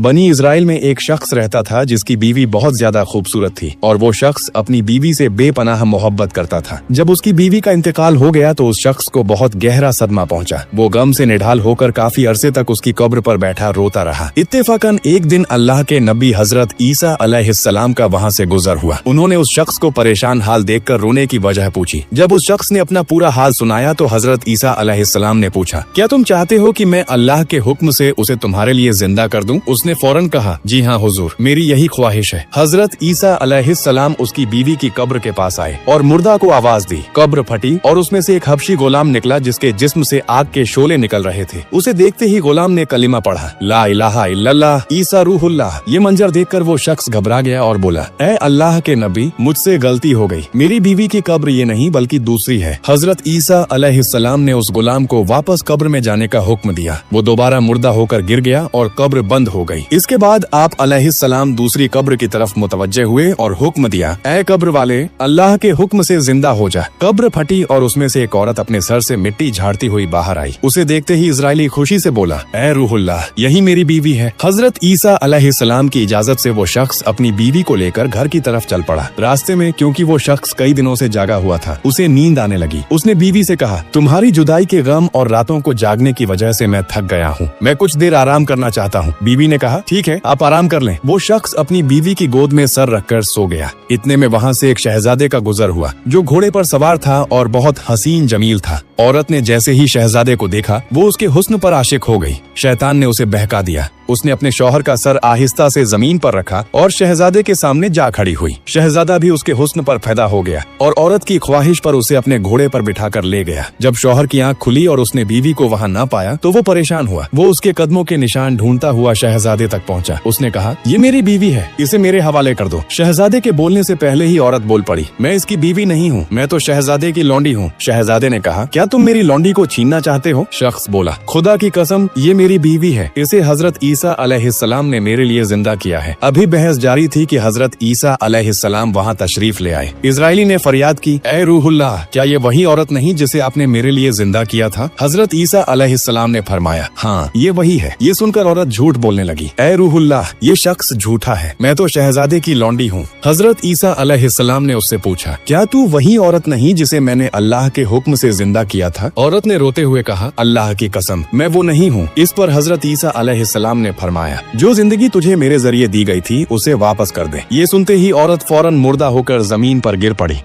बनी इजराइल में एक शख्स रहता था जिसकी बीवी बहुत ज्यादा खूबसूरत थी और वो शख्स अपनी बीवी से बेपनाह मोहब्बत करता था। जब उसकी बीवी का इंतकाल हो गया तो उस शख्स को बहुत गहरा सदमा पहुंचा। वो गम से निढाल होकर काफी अरसे तक उसकी कब्र पर बैठा रोता रहा। इत्तेफाकन एक दिन अल्लाह के नबी हजरत ईसा अलैहिस्सलाम का वहाँ से गुजर हुआ। उन्होंने उस शख्स को परेशान हाल देखकर रोने की वजह पूछी। जब उस शख्स ने अपना पूरा हाल सुनाया तो हजरत ईसा अलैहिस्सलाम ने पूछा, क्या तुम चाहते हो कि मैं अल्लाह के हुक्म से उसे तुम्हारे लिए जिंदा कर दूं? उसने फौरन कहा, जी हाँ हुजूर, मेरी यही ख्वाहिश है। हजरत ईसा अलैहिस्सलाम उसकी बीवी की कब्र के पास आए और मुर्दा को आवाज दी। कब्र फटी और उसमें से एक हबशी गुलाम निकला जिसके जिस्म से आग के शोले निकल रहे थे। उसे देखते ही गुलाम ने कलिमा पढ़ा, ला इलाहा इल्लल्लाह ईसा रूहुल्लाह। ये मंजर देखकर वो शख्स घबरा गया और बोला, ऐ अल्लाह के नबी, मुझसे गलती हो गई। मेरी बीवी की कब्र ये नहीं बल्कि दूसरी है। हजरत ईसा अलैहिस्सलाम ने उस गुलाम को वापस कब्र में जाने का हुक्म दिया। वो दोबारा मुर्दा होकर गिर गया और कब्र बंद हो गई। इसके बाद आप अलैहिस्सलाम दूसरी कब्र की तरफ मुतवज्जे हुए और हुक्म दिया, ऐ कब्र वाले, अल्लाह के हुक्म से जिंदा हो जा। कब्र फटी और उसमें से एक औरत अपने सर से मिट्टी झाड़ती हुई बाहर आई। उसे देखते ही इजराइली खुशी से बोला, ऐ रूहुल्लाह, यही मेरी बीवी है। हजरत ईसा अलैहिस्सलाम की इजाजत से वो शख्स अपनी बीवी को लेकर घर की तरफ चल पड़ा। रास्ते में क्योंकि वो शख्स कई दिनों से जागा हुआ था, उसे नींद आने लगी। उसने बीवी से कहा, तुम्हारी जुदाई के गम और रातों को जागने की वजह से मैं थक गया हूँ, मैं कुछ देर आराम करना चाहता हूँ। बीवी ने कहा, ठीक है, आप आराम कर लें। वो शख्स अपनी बीवी की गोद में सर रखकर सो गया। इतने में वहाँ से एक शहजादे का गुजर हुआ जो घोड़े पर सवार था और बहुत हसीन जमील था। औरत ने जैसे ही शहजादे को देखा वो उसके हुस्न पर आशिक हो गई। शैतान ने उसे बहका दिया। उसने अपने शौहर का सर आहिस्ता से जमीन पर रखा और शहजादे के सामने जा खड़ी हुई। शहजादा भी उसके हुस्न पर पैदा हो गया और औरत की ख्वाहिश पर उसे अपने घोड़े पर बिठाकर ले गया। जब शौहर की आंख खुली और उसने बीवी को वहाँ न पाया तो वो परेशान हुआ। वो उसके कदमों के निशान ढूंढता हुआ शहजादे तक पहुँचा। उसने कहा, ये मेरी बीवी है, इसे मेरे हवाले कर दो। शहजादे के बोलने से पहले ही औरत बोल पड़ी, मैं इसकी बीवी नहीं हूँ, मैं तो शहजादे की लौंडी हूँ। शहजादे ने कहा, क्या तुम मेरी लौंडी को छीनना चाहते हो? शख्स बोला, खुदा की कसम, ये मेरी बीवी है, इसे हजरत ईसा अलैहिस्सलाम ने मेरे लिए जिंदा किया है। अभी बहस जारी थी कि हजरत ईसा अलैहिस्सलाम वहाँ तशरीफ ले आए। इजराइली ने फरियाद की, ऐ रूहुल्लाह, क्या ये वही औरत नहीं जिसे आपने मेरे लिए जिंदा किया था? हजरत ईसा अलैहिस्सलाम ने फरमाया, हाँ ये वही है। ये सुनकर औरत झूठ बोलने लगी, ऐ रूहुल्लाह, ये शख्स झूठा है, मैं तो शहजादे की लौंडी हूँ। हजरत ईसा अलैहिस्सलाम ने उससे पूछा, क्या तू वही औरत नहीं जिसे मैंने अल्लाह के हुक्म से जिंदा किया था? औरत ने रोते हुए कहा, अल्लाह की कसम, मैं वो नहीं हूँ। इस पर हजरत ईसा अलैहिस्सलाम ने फरमाया, जो जिंदगी तुझे मेरे जरिए दी गई थी उसे वापस कर दे। ये सुनते ही औरत फौरन मुर्दा होकर जमीन पर गिर पड़ी।